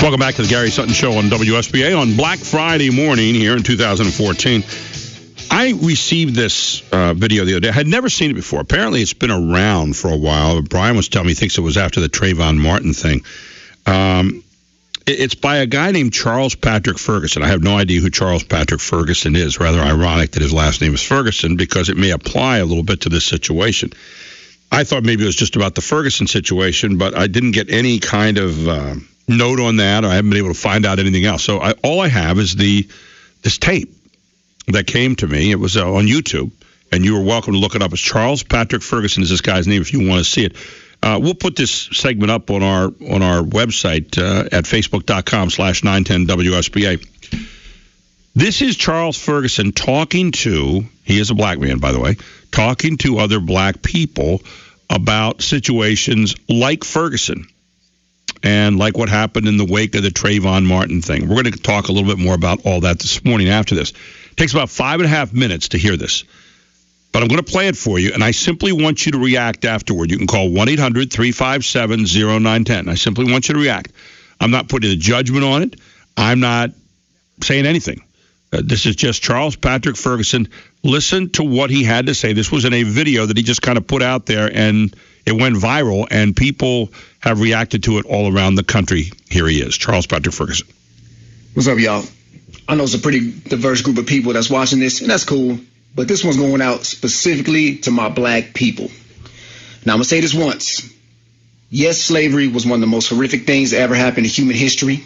Welcome back to the Gary Sutton Show on WSBA on Black Friday morning here in 2014. I received this video the other day. I had never seen it before. Apparently, it's been around for a while. Brian was telling me he thinks it was after the Trayvon Martin thing. It's by a guy named Charles Patrick Ferguson. I have no idea who Charles Patrick Ferguson is. Rather ironic that his last name is Ferguson because it may apply a little bit to this situation. I thought maybe it was just about the Ferguson situation, but I didn't get any kind of note on that. I haven't been able to find out anything else. So all I have is this tape that came to me. It was on YouTube, and you were welcome to look it up. It's Charles Patrick Ferguson is this guy's name if you want to see it. We'll put this segment up on our website at facebook.com/910WSBA. This is Charles Ferguson talking to, he is a black man, by the way, talking to other black people about situations like Ferguson and like what happened in the wake of the Trayvon Martin thing. We're going to talk a little bit more about all that this morning after this. It takes about 5.5 minutes to hear this. But I'm going to play it for you, and I simply want you to react afterward. You can call 1-800-357-0910. I simply want you to react. I'm not putting a judgment on it. I'm not saying anything. This is just Charles Patrick Ferguson. Listen to what he had to say. This was in a video that he just kind of put out there, and it went viral, and people have reacted to it all around the country. Here he is, Charles Patrick Ferguson. What's up, y'all? I know it's a pretty diverse group of people that's watching this, and that's cool. But this one's going out specifically to my black people. Now, I'm going to say this once. Yes, slavery was one of the most horrific things that ever happened in human history.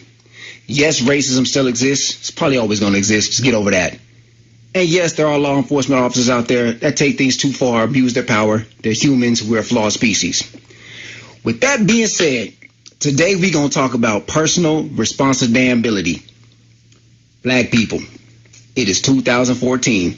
Yes, racism still exists. It's probably always going to exist. Just get over that. And yes, there are law enforcement officers out there that take things too far, abuse their power. They're humans. We're a flawed species. With that being said, today we're going to talk about personal responsibility. Black people, it is 2014.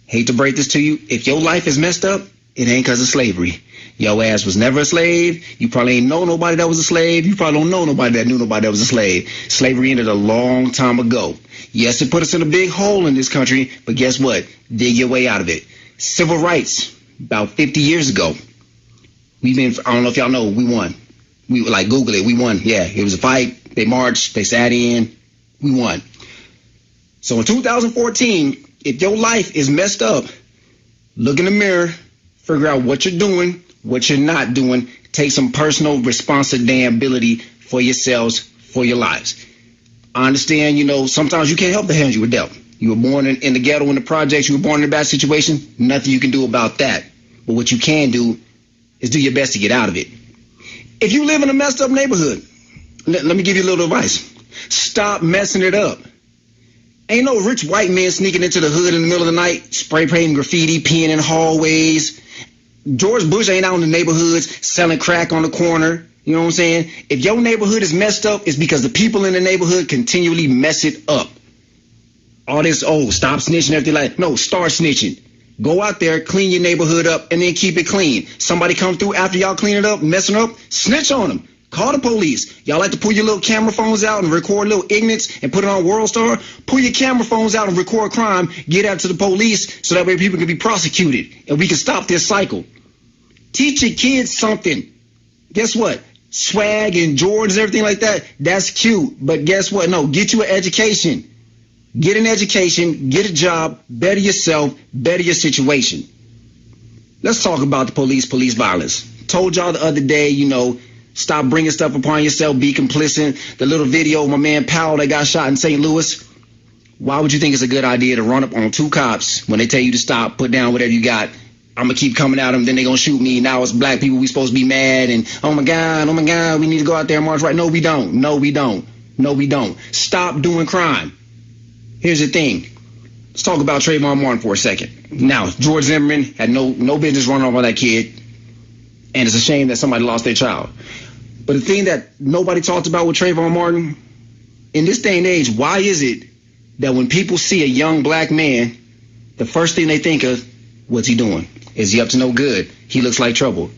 Hate to break this to you. If your life is messed up, it ain't because of slavery. Your ass was never a slave. You probably ain't know nobody that was a slave. You probably don't know nobody that knew nobody that was a slave. Slavery ended a long time ago. Yes, it put us in a big hole in this country, but guess what? Dig your way out of it. Civil rights, about 50 years ago. I don't know if y'all know, we won. We Google it, we won. Yeah, it was a fight. They marched, they sat in, we won. So in 2014, if your life is messed up, look in the mirror, figure out what you're doing, what you're not doing. Take some personal responsibility for yourselves, for your lives. I understand, sometimes you can't help the hands you were dealt. You were born in the ghetto, in the projects. You were born in a bad situation. Nothing you can do about that. But what you can do is do your best to get out of it. If you live in a messed up neighborhood, let me give you a little advice. Stop messing it up. Ain't no rich white man sneaking into the hood in the middle of the night, spray painting graffiti, peeing in hallways. George Bush ain't out in the neighborhoods selling crack on the corner. You know what I'm saying? If your neighborhood is messed up, it's because the people in the neighborhood continually mess it up. All this, stop snitching, everything like, no, start snitching. Go out there, clean your neighborhood up, and then keep it clean. Somebody come through after y'all clean it up, messing up, snitch on them. Call the police. Y'all like to pull your little camera phones out and record little ignorance and put it on World Star? Pull your camera phones out and record crime. Get out to the police so that way people can be prosecuted and we can stop this cycle. Teach your kids something. Guess what? Swag and Jordans and everything like that, that's cute. But guess what? No, get you an education. Get an education, get a job, better yourself, better your situation. Let's talk about the police violence. Told y'all the other day, stop bringing stuff upon yourself, be complicit. The little video of my man Powell that got shot in St. Louis. Why would you think it's a good idea to run up on two cops when they tell you to stop, put down whatever you got? I'm going to keep coming at them, then they're going to shoot me. Now it's black people, we supposed to be mad, and oh my God, we need to go out there and march right. No, we don't. Stop doing crime. Here's the thing. Let's talk about Trayvon Martin for a second. Now, George Zimmerman had no business running off on that kid, and it's a shame that somebody lost their child. But the thing that nobody talked about with Trayvon Martin, in this day and age, why is it that when people see a young black man, the first thing they think of, what's he doing? Is he up to no good? He looks like trouble.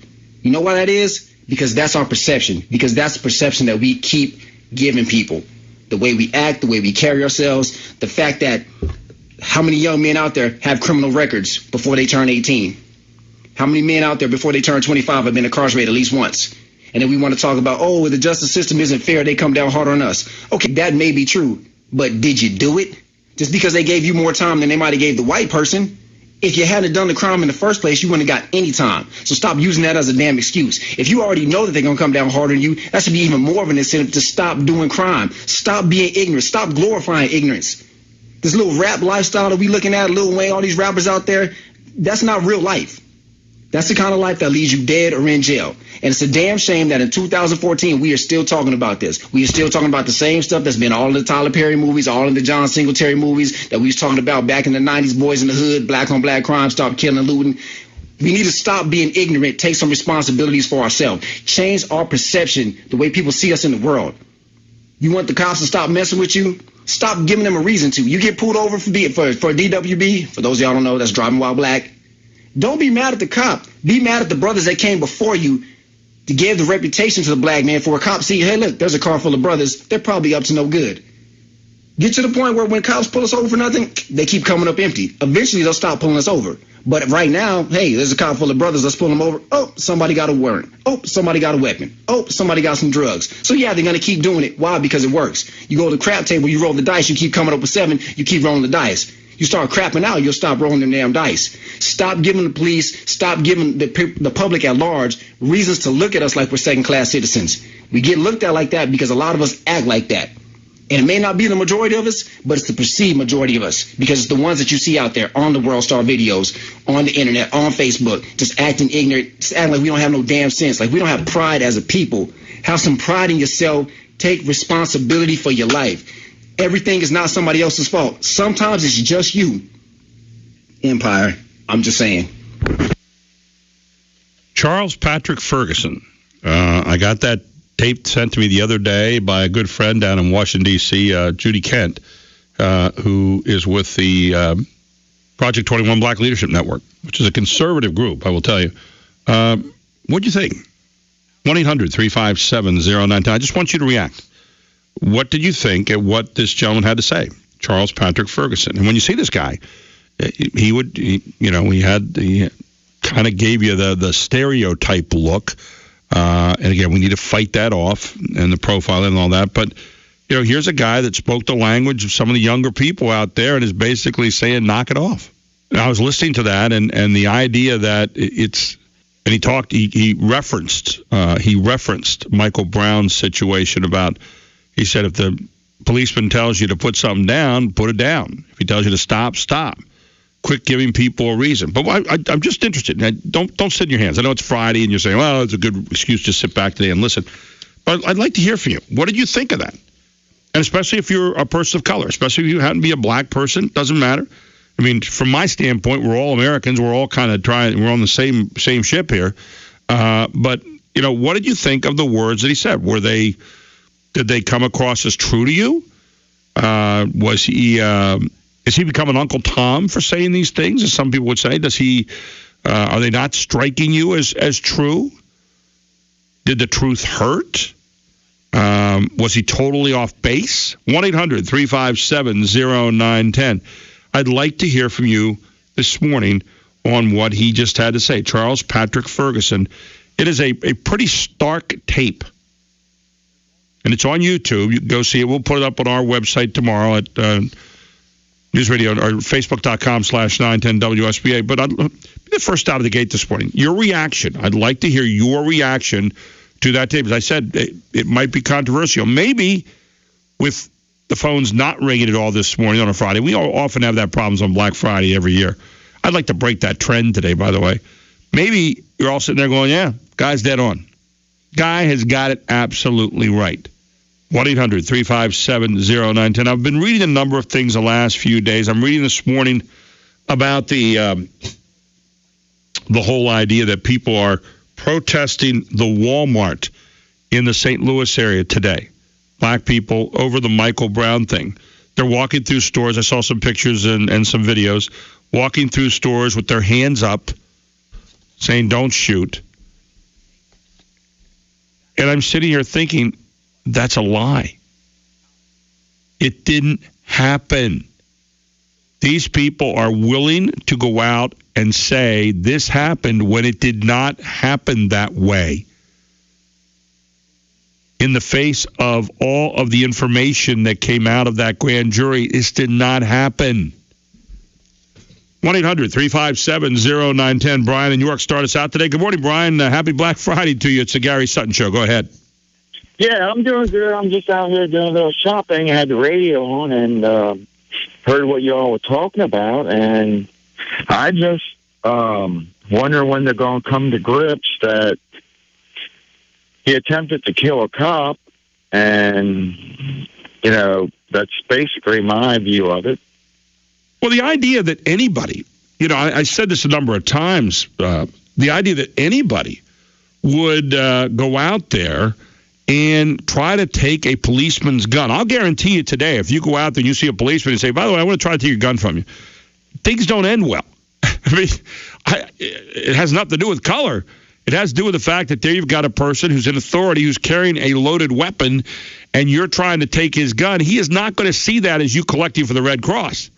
You know why that is? Because that's our perception. Because that's the perception that we keep giving people. The way we act, the way we carry ourselves, the fact that how many young men out there have criminal records before they turn 18? How many men out there before they turn 25 have been incarcerated at least once? And then we want to talk about, oh, the justice system isn't fair, they come down harder on us. Okay, that may be true, but did you do it? Just because they gave you more time than they might have gave the white person, if you hadn't done the crime in the first place, you wouldn't have got any time. So stop using that as a damn excuse. If you already know that they're going to come down harder on you, that should be even more of an incentive to stop doing crime. Stop being ignorant. Stop glorifying ignorance. This little rap lifestyle that we looking at, Lil Wayne, all these rappers out there, that's not real life. That's the kind of life that leaves you dead or in jail. And it's a damn shame that in 2014, we are still talking about this. We are still talking about the same stuff that's been all in the Tyler Perry movies, all in the John Singletary movies that we was talking about back in the 90s, Boys in the Hood, black on black crime, stop killing and looting. We need to stop being ignorant, take some responsibilities for ourselves, change our perception, the way people see us in the world. You want the cops to stop messing with you? Stop giving them a reason to. You get pulled over for DWB, for those of y'all don't know, that's driving while black. Don't be mad at the cop. Be mad at the brothers that came before you to give the reputation to the black man. For a cop see, hey, look, there's a car full of brothers. They're probably up to no good. Get to the point where when cops pull us over for nothing, they keep coming up empty. Eventually, they'll stop pulling us over. But right now, hey, there's a car full of brothers. Let's pull them over. Oh, somebody got a warrant. Oh, somebody got a weapon. Oh, somebody got some drugs. So, yeah, they're going to keep doing it. Why? Because it works. You go to the crap table, you roll the dice, you keep coming up with 7, you keep rolling the dice. You start crapping out, you'll stop rolling them damn dice. Stop giving the police, stop giving the public at large reasons to look at us like we're second-class citizens. We get looked at like that because a lot of us act like that. And it may not be the majority of us, but it's the perceived majority of us because it's the ones that you see out there on the World Star videos, on the internet, on Facebook, just acting ignorant, just acting like we don't have no damn sense, like we don't have pride as a people. Have some pride in yourself. Take responsibility for your life. Everything is not somebody else's fault. Sometimes it's just you. Empire, I'm just saying. Charles Patrick Ferguson. I got that tape sent to me the other day by a good friend down in Washington, D.C., Judy Kent, who is with the Project 21 Black Leadership Network, which is a conservative group, I will tell you. What do you think? 1-800-357-0910. I just want you to react. What did you think at what this gentleman had to say, Charles Patrick Ferguson? And when you see this guy, he kind of gave you the stereotype look. And again, we need to fight that off and the profiling and all that. But, here's a guy that spoke the language of some of the younger people out there and is basically saying, knock it off. And I was listening to that and the idea that and he referenced Michael Brown's situation about, he said, if the policeman tells you to put something down, put it down. If he tells you to stop, stop. Quit giving people a reason. But I'm just interested. Now, don't sit in your hands. I know it's Friday and you're saying, well, it's a good excuse to sit back today and listen. But I'd like to hear from you. What did you think of that? And especially if you're a person of color, especially if you happen to be a black person, doesn't matter. I mean, from my standpoint, we're all Americans. We're all kind of we're on the same ship here. But, what did you think of the words that he said? Did they come across as true to you? Is he becoming Uncle Tom for saying these things, as some people would say? Are they not striking you as true? Did the truth hurt? Was he totally off base? 1-800-357-0910. I'd like to hear from you this morning on what he just had to say. Charles Patrick Ferguson. It is a pretty stark tape. And it's on YouTube. You can go see it. We'll put it up on our website tomorrow at News Radio or Facebook.com/910 WSBA. But I'd be the first out of the gate this morning. Your reaction. I'd like to hear your reaction to that tape. As I said, it might be controversial. Maybe with the phones not ringing at all this morning on a Friday. We often have that problems on Black Friday every year. I'd like to break that trend today, by the way. Maybe you're all sitting there going, yeah, guy's dead on. Guy has got it absolutely right. 1-800-357-0910. I've been reading a number of things the last few days. I'm reading this morning about the whole idea that people are protesting the Walmart in the St. Louis area today. Black people over the Michael Brown thing. They're walking through stores. I saw some pictures and some videos. Walking through stores with their hands up, saying, don't shoot. And I'm sitting here thinking, that's a lie. It didn't happen. These people are willing to go out and say this happened when it did not happen that way. in the face of all of the information that came out of that grand jury. This did not happen. 1-800-357-0910. Brian in New York, start us out today. Good morning, Brian. Happy Black Friday to you. It's the Gary Sutton Show. Go ahead. Yeah, I'm doing good. I'm just out here doing a little shopping. I had the radio on and heard what you all were talking about, and I just wonder when they're going to come to grips that he attempted to kill a cop, and, you know, that's basically my view of it. Well, the idea that anybody, you know, I said this a number of times, the idea that anybody would go out there and try to take a policeman's gun. I'll guarantee you today, if you go out there and you see a policeman and say, by the way, I want to try to take your gun from you, things don't end well. I mean, it has nothing to do with color. It has to do with the fact that there you've got a person who's in authority, who's carrying a loaded weapon, and you're trying to take his gun. He is not going to see that as you collecting for the Red Cross.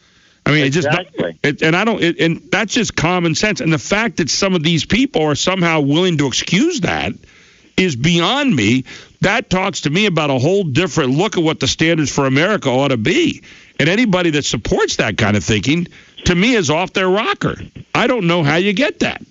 I mean, exactly. And that's just common sense. And the fact that some of these people are somehow willing to excuse that is beyond me. That talks to me about a whole different look at what the standards for America ought to be. And anybody that supports that kind of thinking, to me, is off their rocker. I don't know how you get that.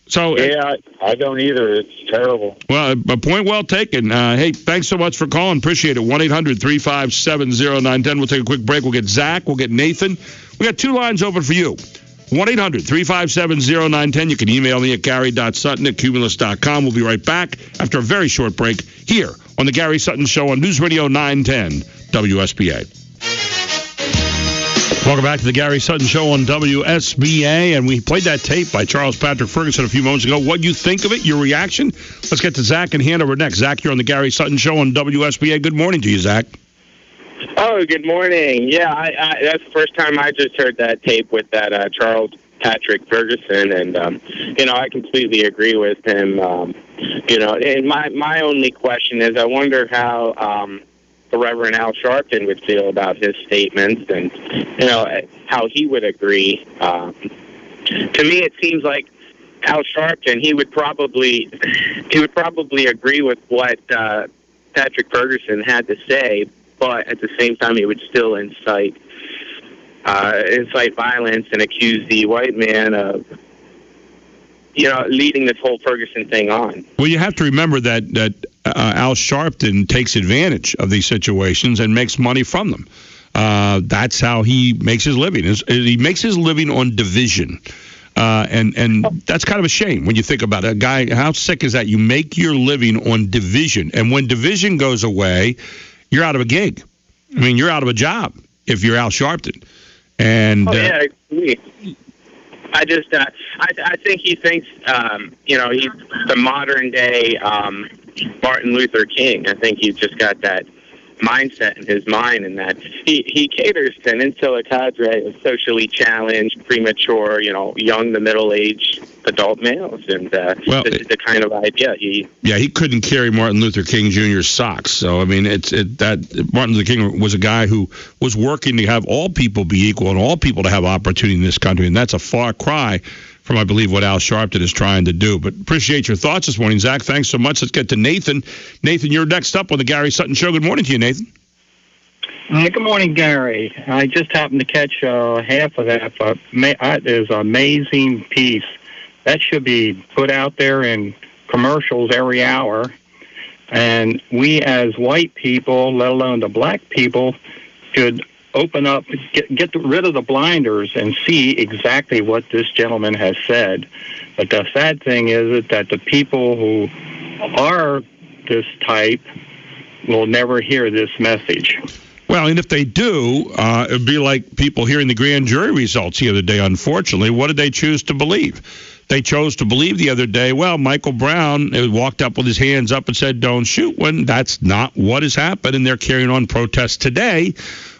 So yeah, I don't either. It's terrible. Well, a point well taken. Hey, thanks so much for calling. Appreciate it. 1-800-357-0910. We'll take a quick break. We'll get Zach. We'll get Nathan. We got two lines open for you. 1-800-357-0910. You can email me at gary.sutton@cumulus.com. We'll be right back after a very short break here on the Gary Sutton Show on News Radio 910 WSBA. Welcome back to the Gary Sutton Show on WSBA, and we played that tape by Charles Patrick Ferguson a few moments ago. What do you think of it, your reaction? Let's get to Zach and Hanover next. Zach, you're on the Gary Sutton Show on WSBA. Good morning to you, Zach. Oh, good morning. Yeah, I that's the first time I just heard that tape with that Charles Patrick Ferguson, and, I completely agree with him. And my only question is I wonder how the Reverend Al Sharpton would feel about his statements and, how he would agree. To me, it seems like Al Sharpton, he would probably agree with what Patrick Ferguson had to say, but at the same time, he would still incite violence and accuse the white man of, leading this whole Ferguson thing on. Well, you have to remember that Al Sharpton takes advantage of these situations and makes money from them. That's how he makes his living. He makes his living on division. And that's kind of a shame when you think about it. A guy, how sick is that? You make your living on division. And when division goes away, you're out of a gig. I mean, you're out of a job if you're Al Sharpton. And yeah, I agree. I just, I think he thinks, he's the modern day Martin Luther King. I think he's just got that mindset in his mind, and that he caters to an insular cadre of socially challenged, premature, young to middle-aged adult males, and this is the kind of idea he couldn't carry Martin Luther King Jr.'s socks. So I mean, that Martin Luther King was a guy who was working to have all people be equal and all people to have opportunity in this country, and that's a far cry from, I believe, what Al Sharpton is trying to do. But appreciate your thoughts this morning, Zach. Thanks so much. Let's get to Nathan. Nathan, you're next up on the Gary Sutton Show. Good morning to you, Nathan. Good morning, Gary. I just happened to catch half of that, but it is an amazing piece. That should be put out there in commercials every hour. And we as white people, let alone the black people, should open up, get rid of the blinders and see exactly what this gentleman has said. But the sad thing is that the people who are this type will never hear this message. Well, and if they do, it would be like people hearing the grand jury results the other day, unfortunately. What did they choose to believe? They chose to believe the other day, well, Michael Brown walked up with his hands up and said, don't shoot, when that's not what has happened, and they're carrying on protests today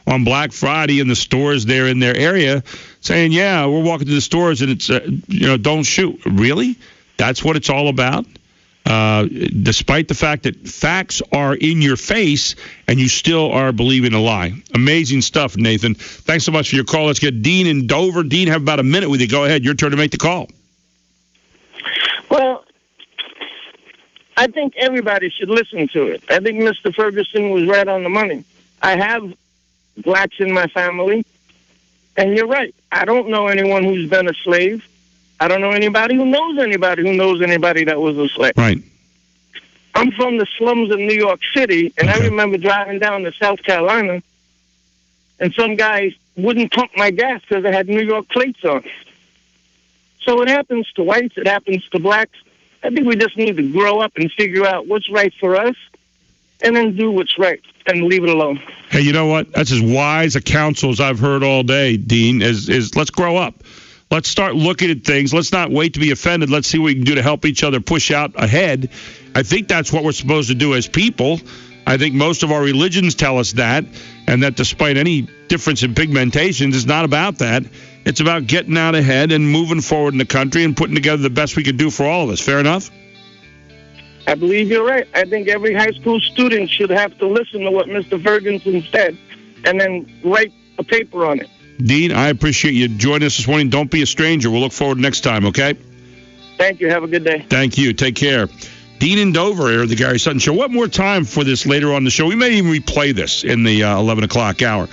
on Black Friday in the stores there in their area saying, yeah, we're walking to the stores and it's, don't shoot. Really? That's what it's all about? Despite the fact that facts are in your face and you still are believing a lie. Amazing stuff, Nathan. Thanks so much for your call. Let's get Dean in Dover. Dean, have about a minute with you. Go ahead. Your turn to make the call. Well, I think everybody should listen to it. I think Mr. Ferguson was right on the money. I have blacks in my family, and you're right. I don't know anyone who's been a slave. I don't know anybody who knows anybody that was a slave. Right. I'm from the slums of New York City, and I remember driving down to South Carolina, and some guy wouldn't pump my gas because I had New York plates on. So it happens to whites. It happens to blacks. I think we just need to grow up and figure out what's right for us and then do what's right and leave it alone. Hey, you know what? That's as wise a counsel as I've heard all day, Dean, is let's grow up. Let's start looking at things. Let's not wait to be offended. Let's see what we can do to help each other push out ahead. I think that's what we're supposed to do as people. I think most of our religions tell us that, and that despite any difference in pigmentations, it's not about that. It's about getting out ahead and moving forward in the country and putting together the best we can do for all of us. Fair enough? I believe you're right. I think every high school student should have to listen to what Mr. Ferguson said and then write a paper on it. Dean, I appreciate you joining us this morning. Don't be a stranger. We'll look forward next time, okay? Thank you. Have a good day. Thank you. Take care. Dean in Dover here at the Gary Sutton Show. What more time for this later on in the show? We may even replay this in the 11 o'clock hour.